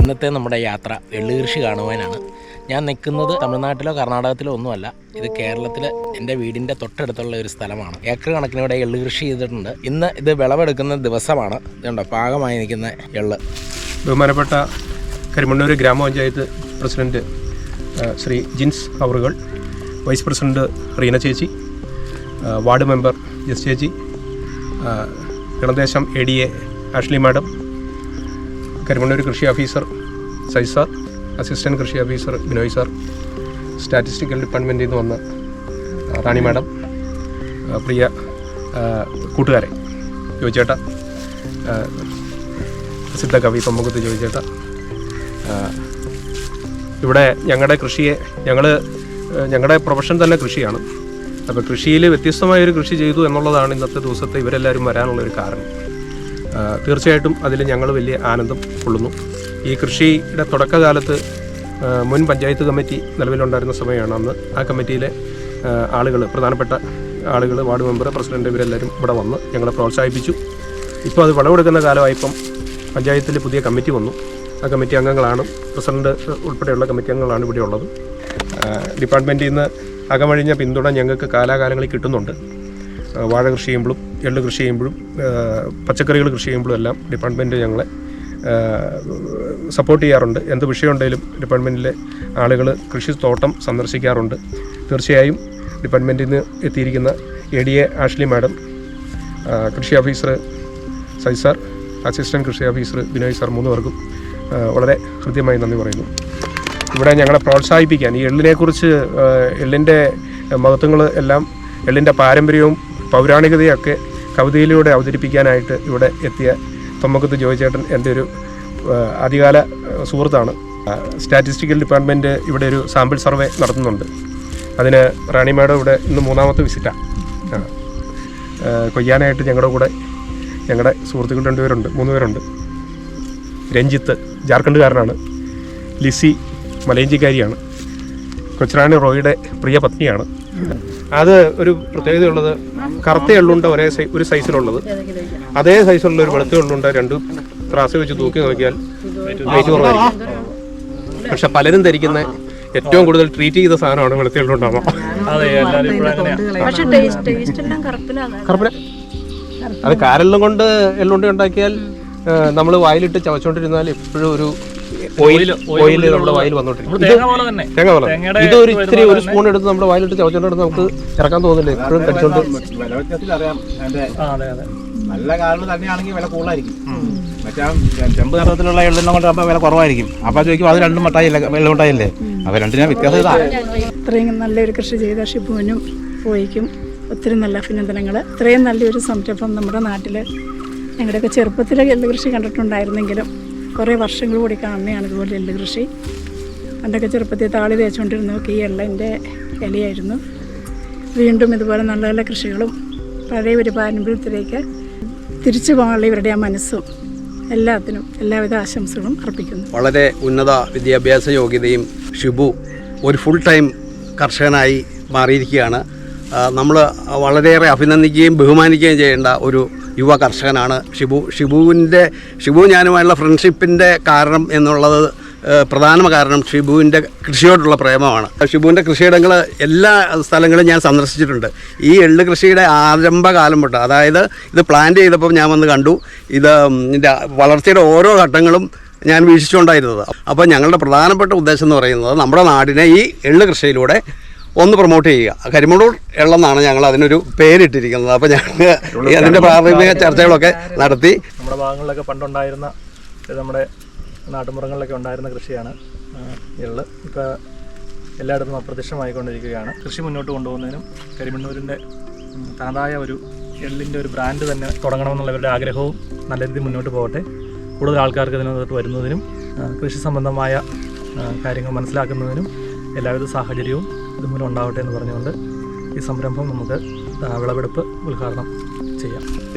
ഇന്നത്തെ നമ്മുടെ യാത്ര എള്ള് കൃഷി കാണുവാനാണ്. ഞാൻ നിൽക്കുന്നത് തമിഴ്നാട്ടിലോ കർണാടകത്തിലോ ഒന്നുമല്ല. ഇത് കേരളത്തിലെ എൻ്റെ വീടിൻ്റെ തൊട്ടടുത്തുള്ള ഒരു സ്ഥലമാണ്. ഏക്കർ കണക്കിന് ഇവിടെ എള്ള് കൃഷി ചെയ്തിട്ടുണ്ട്. ഇന്ന് ഇത് വിളവെടുക്കുന്ന ദിവസമാണ്. ഇതുണ്ടോ പാകമായി നിൽക്കുന്ന എള്ള്. ബഹുമാനപ്പെട്ട കരിമണ്ണൂർ ഗ്രാമപഞ്ചായത്ത് പ്രസിഡന്റ് ശ്രീ ജിൻസ് അവറുകൾ, വൈസ് പ്രസിഡന്റ് റീന ചേച്ചി, വാർഡ് മെമ്പർ ജസ് ചേച്ചി, ഗണദേശം ADA ആഷ്ലി മാഡം, കരിമണ്ണൂർ കൃഷി ഓഫീസർ സൈസ് സാർ, അസിസ്റ്റൻറ്റ് കൃഷി ഓഫീസർ ബിനോയ് സാർ, സ്റ്റാറ്റിസ്റ്റിക്കൽ ഡിപ്പാർട്ട്മെൻറ്റിൽ നിന്ന് വന്ന റാണി മാഡം, പ്രിയ കൂട്ടുകാരെ ജോയിച്ചേട്ട, പ്രസിദ്ധ കവി തൊമ്മക്കുത്ത് ജോയിച്ചേട്ട, ഇവിടെ ഞങ്ങളുടെ കൃഷിയെ ഞങ്ങളുടെ പ്രൊഫഷൻ തന്നെ കൃഷിയാണ്. അപ്പോൾ കൃഷിയിൽ വ്യത്യസ്തമായൊരു കൃഷി ചെയ്തു എന്നുള്ളതാണ് ഇന്നത്തെ ദിവസത്തെ ഇവരെല്ലാവരും വരാനുള്ളൊരു കാരണം. തീർച്ചയായിട്ടും അതിൽ ഞങ്ങൾ വലിയ ആനന്ദം കൊള്ളുന്നു. ഈ കൃഷിയുടെ തുടക്കകാലത്ത് മുൻ പഞ്ചായത്ത് കമ്മിറ്റി നിലവിലുണ്ടായിരുന്ന സമയമാണ്. അന്ന് ആ കമ്മിറ്റിയിലെ ആളുകൾ, പ്രധാനപ്പെട്ട ആളുകൾ, വാർഡ് മെമ്പർ, പ്രസിഡന്റ്, ഇവരെല്ലാവരും ഇവിടെ വന്ന് ഞങ്ങളെ പ്രോത്സാഹിപ്പിച്ചു. ഇപ്പോൾ അത് വിളവെടുക്കുന്ന കാലമായപ്പം പഞ്ചായത്തിൽ പുതിയ കമ്മിറ്റി വന്നു. ആ കമ്മിറ്റി അംഗങ്ങളാണ്, പ്രസിഡന്റ് ഉൾപ്പെടെയുള്ള കമ്മിറ്റി അംഗങ്ങളാണ് ഇവിടെ ഉള്ളത്. ഡിപ്പാർട്ട്മെൻറ്റിൽ നിന്ന് അകമഴിഞ്ഞ പിന്തുണ ഞങ്ങൾക്ക് കാലാകാലങ്ങളിൽ കിട്ടുന്നുണ്ട്. വാഴ കൃഷി ചെയ്യുമ്പോഴും എള്ള് കൃഷി ചെയ്യുമ്പോഴും പച്ചക്കറികൾ കൃഷി ചെയ്യുമ്പോഴും എല്ലാം ഡിപ്പാർട്ട്മെൻറ്റ് ഞങ്ങളെ സപ്പോർട്ട് ചെയ്യാറുണ്ട്. എന്ത് വിഷയമുണ്ടെങ്കിലും ഡിപ്പാർട്ട്മെൻറ്റിലെ ആളുകൾ കൃഷിത്തോട്ടം സന്ദർശിക്കാറുണ്ട്. തീർച്ചയായും ഡിപ്പാർട്ട്മെൻറ്റിൽ നിന്ന് എത്തിയിരിക്കുന്ന ADA ആഷ്ലി മാഡം, കൃഷി ഓഫീസർ സൈസ് സാർ, അസിസ്റ്റൻറ്റ് കൃഷി ഓഫീസർ ബിനോയ് സാർ, 3 പേർക്കും വളരെ ഹൃദ്യമായി നന്ദി പറയുന്നു. ഇവിടെ ഞങ്ങളെ പ്രോത്സാഹിപ്പിക്കാൻ, ഈ എള്ളിനെക്കുറിച്ച്, എള്ളിൻ്റെ മഹത്വങ്ങൾ എല്ലാം, എള്ളിൻ്റെ പാരമ്പര്യവും പൗരാണികതയൊക്കെ കവിതയിലൂടെ അവതരിപ്പിക്കാനായിട്ട് ഇവിടെ എത്തിയ തൊമ്മക്കുത്ത് ജോയിച്ചേട്ടൻ എൻ്റെ ഒരു ആദ്യകാല സുഹൃത്താണ്. സ്റ്റാറ്റിസ്റ്റിക്കൽ ഡിപ്പാർട്ട്മെൻറ്റ് ഇവിടെ ഒരു സാമ്പിൾ സർവേ നടത്തുന്നുണ്ട്. അതിന് റാണി മാഡം ഇവിടെ ഇന്ന് 3ാമത്തെ വിസിറ്റാണ്. കൊയ്യാനായിട്ട് ഞങ്ങളുടെ കൂടെ ഞങ്ങളുടെ സുഹൃത്തുക്കൾ 3 പേരുണ്ട്. രഞ്ജിത്ത് ജാർഖണ്ഡുകാരനാണ്, ലിസി മലയഞ്ചിക്കാരിയാണ്, കൊച്ചുറാണി റോയിയുടെ പ്രിയ പത്നിയാണ്. അത് ഒരു പ്രത്യേകതയുള്ളത്, കറുത്ത എള്ളുണ്ട ഒരു സൈസിലുള്ളത്, അതേ സൈസിലുള്ള ഒരു വെളുത്ത എള്ളുണ്ട 2 ത്രാസ് വെച്ച് തൂക്കി നോക്കിയാൽ വെയിറ്റ് കുറവായിരിക്കും. പക്ഷെ പലരും ധരിക്കുന്ന ഏറ്റവും കൂടുതൽ ട്രീറ്റ് ചെയ്ത സാധനമാണ് വെളുത്ത എള്ളുണ്ടാവുക. അത് കാരെല്ലാം കൊണ്ട് എള്ളുണ്ട ഉണ്ടാക്കിയാൽ നമ്മൾ വായിലിട്ട് ചവച്ചോണ്ടിരുന്നാൽ എപ്പോഴും ഒരു ഓയിൽ നമ്മുടെ വായിൽ വന്നോണ്ടിരിക്കും. തേങ്ങ പോലെ ഇത് ഒരു സ്പൂൺ എടുത്ത് നമ്മുടെ വായിലിട്ട് ചവച്ചോണ്ടെടുത്ത് നമുക്ക് ഇറക്കാൻ തോന്നില്ല, എപ്പോഴും കടിച്ചോണ്ട്. നല്ല കാരണം തന്നെയാണെങ്കിൽ വില കൂടുതലായിരിക്കും. മറ്റേ ചെമ്പ് നിറത്തിലുള്ള എള്ളിനെ കൊണ്ട് വില കുറവായിരിക്കും. അപ്പൊ ചോദിക്കും അത് 2 മട്ടായില്ലേ, വെള്ളമുട്ടായില്ലേ? അവ രണ്ടിനും വ്യത്യാസം ഇതാ. ഇത്രയും നല്ലൊരു കൃഷി ചെയ്ത ഷിബുവിനും പോയിക്കും ഒത്തിരി നല്ല അഭിനന്ദനങ്ങൾ. ഇത്രയും നല്ലൊരു സംരംഭം നമ്മുടെ നാട്ടിൽ, ഞങ്ങളുടെയൊക്കെ ചെറുപ്പത്തിലെ എള്ള് കൃഷി കണ്ടിട്ടുണ്ടായിരുന്നെങ്കിലും കുറേ വർഷങ്ങൾ കൂടി കാണുന്നതാണ് ഇതുപോലെ എള്ള് കൃഷി. പണ്ടൊക്കെ ചെറുപ്പത്തിൽ താളി തേച്ചുകൊണ്ടിരുന്നതൊക്കെ ഈ എള്ളിൻ്റെ ഇലയായിരുന്നു. വീണ്ടും ഇതുപോലെ നല്ല നല്ല കൃഷികളും പഴയ ഒരു പാരമ്പര്യത്തിലേക്ക് തിരിച്ചു പോകാനുള്ള ഇവരുടെ ആ മനസ്സും എല്ലാത്തിനും എല്ലാവിധ ആശംസകളും അർപ്പിക്കുന്നു. വളരെ ഉന്നത വിദ്യാഭ്യാസ യോഗ്യതയും ഷിബു ഒരു ഫുൾ ടൈം കർഷകനായി മാറിയിരിക്കുകയാണ്. നമ്മൾ വളരെയേറെ അഭിനന്ദിക്കുകയും ബഹുമാനിക്കുകയും ചെയ്യേണ്ട ഒരു യുവ കർഷകനാണ് ഷിബു ഞാനുമായുള്ള ഫ്രണ്ട്ഷിപ്പിൻ്റെ കാരണം എന്നുള്ളത് പ്രധാന കാരണം ഷിബുവിൻ്റെ കൃഷിയോടുള്ള പ്രേമമാണ്. ഷിബുവിൻ്റെ കൃഷിയിടങ്ങൾ എല്ലാ സ്ഥലങ്ങളും ഞാൻ സന്ദർശിച്ചിട്ടുണ്ട്. ഈ എള്ള് കൃഷിയുടെ ആരംഭകാലം തൊട്ട്, അതായത് ഇത് പ്ലാന്റ് ചെയ്തപ്പോൾ ഞാൻ വന്ന് കണ്ടു. ഇതിൻ്റെ വളർച്ചയുടെ ഓരോ ഘട്ടങ്ങളും ഞാൻ വീക്ഷിച്ചുകൊണ്ടായിരുന്നത്. അപ്പോൾ ഞങ്ങളുടെ പ്രധാനപ്പെട്ട ഉദ്ദേശം എന്ന് പറയുന്നത് നമ്മുടെ നാടിനെ ഈ എള്ള് കൃഷിയിലൂടെ ഒന്ന് പ്രൊമോട്ട് ചെയ്യുക. കരിമണ്ണൂർ എള്ളെന്നാണ് ഞങ്ങൾ അതിനൊരു പേരിട്ടിരിക്കുന്നത്. അപ്പോൾ ഞങ്ങൾ അതിൻ്റെ പ്രാഥമിക ചർച്ചകളൊക്കെ നടത്തി. നമ്മുടെ ഭാഗങ്ങളിലൊക്കെ പണ്ടുണ്ടായിരുന്ന, നമ്മുടെ നാട്ടുമ്പുറങ്ങളിലൊക്കെ ഉണ്ടായിരുന്ന കൃഷിയാണ് എള്ള്. ഇപ്പോൾ എല്ലായിടത്തും അപ്രത്യക്ഷമായിക്കൊണ്ടിരിക്കുകയാണ്. കൃഷി മുന്നോട്ട് കൊണ്ടുപോകുന്നതിനും കരിമണ്ണൂരിൻ്റെ തനതായ ഒരു എള്ളിൻ്റെ ഒരു ബ്രാൻഡ് തന്നെ തുടങ്ങണമെന്നുള്ളവരുടെ ആഗ്രഹവും നല്ല രീതിയിൽ മുന്നോട്ട് പോകട്ടെ. കൂടുതൽ ആൾക്കാർക്ക് ഇതിനകത്ത് വരുന്നതിനും കൃഷി സംബന്ധമായ കാര്യങ്ങൾ മനസ്സിലാക്കുന്നതിനും എല്ലാവിധ സാഹചര്യവും ഇതുമൂലം ഉണ്ടാവട്ടെ എന്ന് പറഞ്ഞുകൊണ്ട് ഈ സംരംഭം നമുക്ക് വിളവെടുപ്പ് ഉദ്ഘാടനം ചെയ്യാം.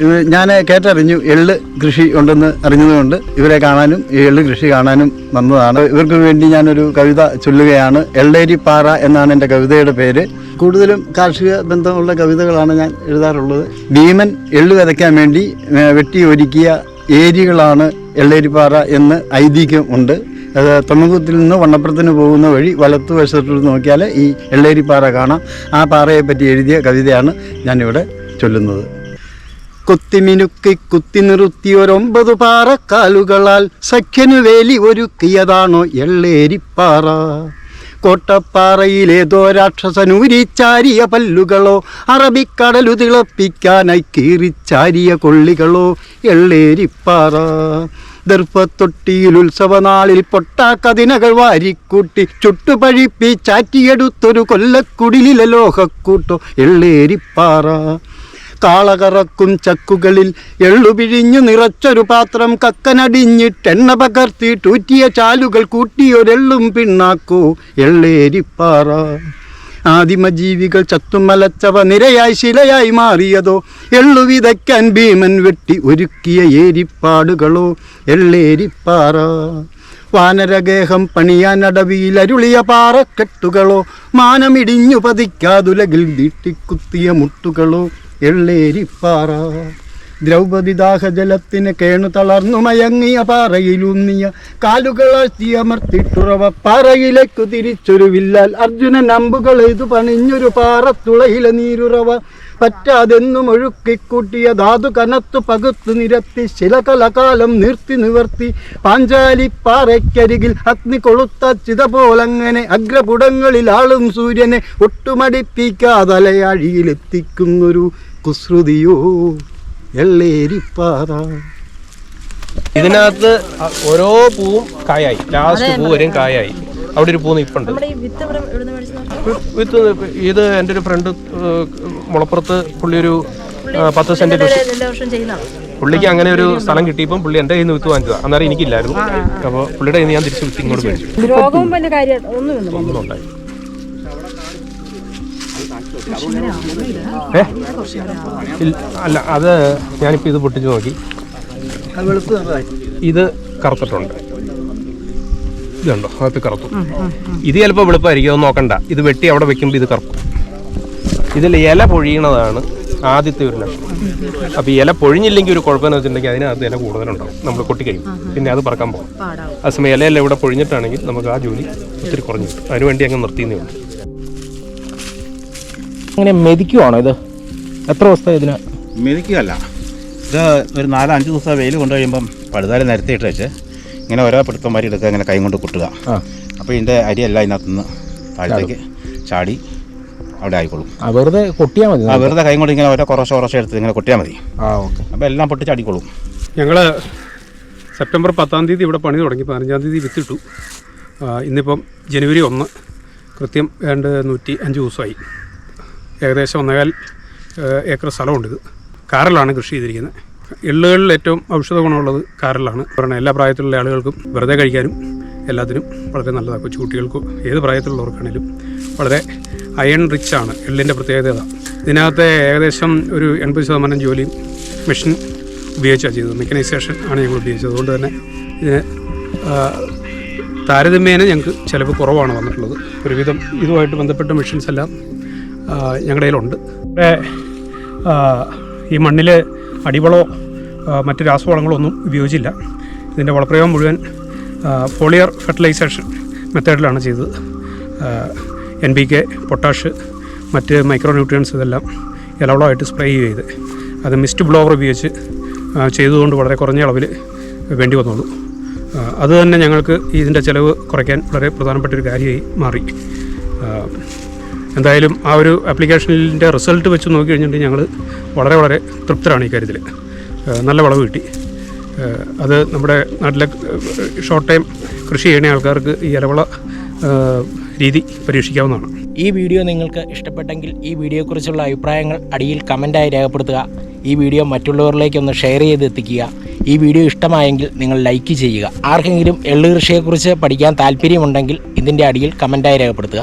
ഞാൻ കേട്ടറിഞ്ഞു എള്ള് കൃഷി ഉണ്ടെന്ന് അറിഞ്ഞതുകൊണ്ട് ഇവരെ കാണാനും ഈ എള്ള് കൃഷി കാണാനും വന്നതാണ്. ഇവർക്ക് വേണ്ടി ഞാനൊരു കവിത ചൊല്ലുകയാണ്. എള്ളേരിപ്പാറ എന്നാണ് എൻ്റെ കവിതയുടെ പേര്. കൂടുതലും കാർഷിക ബന്ധമുള്ള കവിതകളാണ് ഞാൻ എഴുതാറുള്ളത്. ഭീമൻ എള്ളു വിതയ്ക്കാൻ വേണ്ടി വെട്ടി ഒരുക്കിയ ഏരികളാണ് എള്ളേരിപ്പാറ എന്ന് ഐതിഹ്യം ഉണ്ട്. അത് തൊമ്മൻകുത്തിൽ നിന്ന് വണ്ണപ്പുറത്തിന് പോകുന്ന വഴി വലത്തുവശത്ത് നോക്കിയാൽ ഈ എള്ളേരിപ്പാറ കാണാം. ആ പാറയെപ്പറ്റി എഴുതിയ കവിതയാണ് ഞാനിവിടെ ചൊല്ലുന്നത്. കുത്തിമിനുക്കി കുത്തി നിർത്തി 9 പാറക്കാലുകളാൽ സഖ്യനു വേലി ഒരുക്കിയതാണോ എള്ളേരിപ്പാറ. കോട്ടപ്പാറയിലേതോ രാക്ഷസനൂരിച്ചാരിയ പല്ലുകളോ അറബിക്കടലു തിളപ്പിക്കാനായി കീറിച്ചാരിയ കൊള്ളികളോ എള്ളേരിപ്പാറ. ദർഭത്തൊട്ടിയിൽ ഉത്സവനാളിൽ പൊട്ടാക്കതിനകൾ വാരിക്കൂട്ടി ചുട്ടുപഴിപ്പിച്ചാറ്റിയെടുത്തൊരു കൊല്ലക്കുടിലിലെ ലോഹക്കൂട്ടോ എള്ളേരിപ്പാറ. കാളകറക്കും ചക്കുകളിൽ എള്ളുപിഴിഞ്ഞു നിറച്ചൊരു പാത്രം കക്കനടിഞ്ഞിട്ടെണ്ണ പകർത്തിട്ടൂറ്റിയ ചാലുകൾ കൂട്ടിയൊരെള്ളും പിണ്ണാക്കോ എള്ളേരിപ്പാറ. ആദിമജീവികൾ ചത്തുമലച്ചവ നിരയായി ശിലയായി മാറിയതോ എള്ളു വിതയ്ക്കാൻ ഭീമൻ വെട്ടി ഒരുക്കിയ ഏരിപ്പാടുകളോ എള്ളേരിപ്പാറ. വാനരഗേഹം പണിയാൻ അടവിയിൽ അരുളിയ പാറക്കെട്ടുകളോ മാനമിടിഞ്ഞു പതിക്കാതുലകിൽ നീട്ടിക്കുത്തിയ മുട്ടുകളോ എള്ളേരിപ്പാറ. ദ്രൗപദി ദാഹജലത്തിന് കേണു തളർന്നു മയങ്ങിയ പാറയിലൂന്നിയ കാലുകളർത്തിയമർത്തിട്ടുറവ പാറയിലേക്കു തിരിച്ചൊരു വില്ലാൽ അർജുനൻ അമ്പുകൾ എയ്തു പണിഞ്ഞൊരു പാറത്തുളയിലെ നീരുറവ പറ്റാതെന്നും ഒഴുക്കിക്കൂട്ടിയ ധാതു കനത്തു പകുത്തു നിരത്തി ശിലകലകാലം നിർത്തി നിവർത്തി പാഞ്ചാലിപ്പാറയ്ക്കരികിൽ അഗ്നി കൊളുത്ത ചിത പോലങ്ങനെ അഗ്രപുടങ്ങളിൽ ആളും സൂര്യനെ ഒട്ടുമടിപ്പിക്കാതലയാഴിയിലെത്തിക്കുന്നൊരു കുസൃതിയോ എള്ളേരിപ്പാറ. ഇതിനകത്ത് ഓരോ പൂവും കായായി, ലാസ്റ്റ് പൂ വരെയും കായായി. അവിടെ ഒരു പൂ നിൽപ്പുണ്ട്. വിത്ത് ഇത് എൻ്റെ ഒരു ഫ്രണ്ട് മുളപ്പുറത്ത് പുള്ളി ഒരു 10 സെന്റ് കൃഷി, പുള്ളിക്ക് അങ്ങനെ ഒരു സ്ഥലം കിട്ടിയപ്പം പുള്ളി എൻ്റെ കയ്യിൽ നിന്ന് വിത്ത് വാങ്ങിച്ചതാണ്. അന്നേരം എനിക്കില്ലായിരുന്നു. അപ്പോൾ പുള്ളിയുടെ കയ്യിൽ നിന്ന് ഞാൻ തിരിച്ച് വിത്ത് ഇങ്ങോട്ട് മേടിച്ചു. ഒന്നും ഉണ്ടായി. അല്ല, അത് ഞാനിപ്പോൾ ഇത് പൊട്ടിച്ച് നോക്കി, ഇത് കറുത്തിട്ടുണ്ട്. ഇതുണ്ടോ, അകത്ത് കറുത്തു. ഇത് ചിലപ്പോൾ വെളുപ്പായിരിക്കും, അത് നോക്കണ്ട. ഇത് വെട്ടി അവിടെ വെക്കുമ്പോൾ ഇത് കറുക്കും. ഇതിൽ ഇല പൊഴിയണതാണ് ആദ്യത്തെ ഒരു ലക്ഷണം. അപ്പോൾ ഇല പൊഴിഞ്ഞില്ലെങ്കിൽ ഒരു കുഴപ്പമെന്ന് വെച്ചിട്ടുണ്ടെങ്കിൽ അതിനകത്ത് ഇല കൂടുതലുണ്ടാവും. നമ്മൾ കൊട്ടിക്കഴിയും, പിന്നെ അത് പറക്കാൻ പോകും. ആ സമയം ഇലയെല്ലാം ഇവിടെ പൊഴിഞ്ഞിട്ടാണെങ്കിൽ നമുക്ക് ആ ജോലി ഒത്തിരി കുറഞ്ഞു കിട്ടും. അതിനുവേണ്ടി അങ്ങ് നിർത്തിയെന്നേ ഉള്ളൂ. അങ്ങനെ മെതിക്കുവാണോ ഇത്? എത്ര ദിവസത്തെ ഇതിന്? മെതിക്കുകയല്ല, ഇത് ഒരു 4-5 ദിവസം വെയിൽ കൊണ്ടു കഴിയുമ്പം പഴുതാല് നിരത്തിയിട്ട് വെച്ച് ഇങ്ങനെ ഓരോ പിടുത്തം മാരി എടുക്കുക, ഇങ്ങനെ കൈ കൊണ്ട് കുട്ടുക. അപ്പോൾ ഇതിൻ്റെ അരിയെല്ലാം ഇതിനകത്തുനിന്ന് താഴത്തേക്ക് ചാടി അവിടെ ആയിക്കോളും. വെറുതെ കൊട്ടിയാൽ മതി. വെറുതെ കൈ കൊണ്ട് ഇങ്ങനെ ഓരോ കുറച്ച് എടുത്ത് ഇങ്ങനെ കൊട്ടിയാൽ മതി. ഓക്കെ. അപ്പോൾ എല്ലാം പൊട്ടിച്ചാടിക്കോളും. ഞങ്ങൾ സെപ്റ്റംബർ 10-ാം തീയതി ഇവിടെ പണി തുടങ്ങി. 15-ാം തീയതി വിത്തിട്ടു. ഇന്നിപ്പം ജനുവരി 1, കൃത്യം 105 ദിവസമായി. ഏകദേശം 1.25 ഏക്കർ സ്ഥലമുണ്ട്. ഇത് കാരലാണ് കൃഷി ചെയ്തിരിക്കുന്നത്. എള്ളുകളിൽ ഏറ്റവും ഔഷധ ഗുണമുള്ളത് കാരലാണ്. പറഞ്ഞാൽ എല്ലാ പ്രായത്തിലുള്ള ആളുകൾക്കും വെറുതെ കഴിക്കാനും എല്ലാത്തിനും വളരെ നല്ലതാണ്. കൊച്ചുകുട്ടികൾക്കും ഏത് പ്രായത്തിലുള്ളവർക്കാണെങ്കിലും വളരെ അയൺ റിച്ച് ആണ് എള്ളിൻ്റെ പ്രത്യേകത. ഇതിനകത്തെ ഏകദേശം ഒരു 80% ജോലിയും മെഷീൻ ഉപയോഗിച്ചാണ് ചെയ്തത്. മെക്കനൈസേഷൻ ആണ് ഞങ്ങൾ ഉപയോഗിച്ചത്. അതുകൊണ്ട് തന്നെ ഇതിന് താരതമ്യേന ഞങ്ങൾക്ക് ചിലവ് കുറവാണ് വന്നിട്ടുള്ളത്. ഒരുവിധം ഇതുമായിട്ട് ബന്ധപ്പെട്ട മെഷീൻസ് എല്ലാം ഞങ്ങളുടെ കയ്യിലുണ്ട്. ഈ മണ്ണിൽ അടിവളമോ മറ്റ് രാസവളങ്ങളോ ഒന്നും ഉപയോഗിച്ചില്ല. ഇതിൻ്റെ വളപ്രയോഗം മുഴുവൻ ഫോളിയർ ഫെർട്ടിലൈസേഷൻ മെത്തേഡിലാണ് ചെയ്തത്. NPK, പൊട്ടാഷ്, മറ്റ് മൈക്രോ ന്യൂട്രിയൻസ് ഇതെല്ലാം ഇലവളമായിട്ട് സ്പ്രേ ചെയ്ത് അത് മിസ്റ്റ് ബ്ലോവർ ഉപയോഗിച്ച് ചെയ്തുകൊണ്ട് വളരെ കുറഞ്ഞ അളവിൽ വേണ്ടി വന്നുള്ളൂ. അത് തന്നെ ഞങ്ങൾക്ക് ഇതിൻ്റെ ചിലവ് കുറയ്ക്കാൻ വളരെ പ്രധാനപ്പെട്ടൊരു കാര്യമായി മാറി. എന്തായാലും ആ ഒരു ആപ്ലിക്കേഷനിൻ്റെ റിസൾട്ട് വെച്ച് നോക്കി കഴിഞ്ഞിട്ടുണ്ടെങ്കിൽ ഞങ്ങൾ വളരെ തൃപ്തരാണ് ഈ കാര്യത്തിൽ. നല്ല വിളവ് കിട്ടി. അത് നമ്മുടെ നാട്ടിലെ ഷോർട്ട് ടൈം കൃഷി ചെയ്യുന്ന ആൾക്കാർക്ക് ഈ ഇലവള രീതി പരീക്ഷിക്കാവുന്നതാണ്. ഈ വീഡിയോ നിങ്ങൾക്ക് ഇഷ്ടപ്പെട്ടെങ്കിൽ ഈ വീഡിയോയെക്കുറിച്ചുള്ള അഭിപ്രായങ്ങൾ അടിയിൽ കമൻറ്റായി രേഖപ്പെടുത്തുക. ഈ വീഡിയോ മറ്റുള്ളവരിലേക്കൊന്ന് ഷെയർ ചെയ്തെത്തിക്കുക. ഈ വീഡിയോ ഇഷ്ടമായെങ്കിൽ നിങ്ങൾ ലൈക്ക് ചെയ്യുക. ആർക്കെങ്കിലും എള്ള് കൃഷിയെക്കുറിച്ച് പഠിക്കാൻ താല്പര്യമുണ്ടെങ്കിൽ ഇതിൻ്റെ അടിയിൽ കമൻറ്റായി രേഖപ്പെടുത്തുക.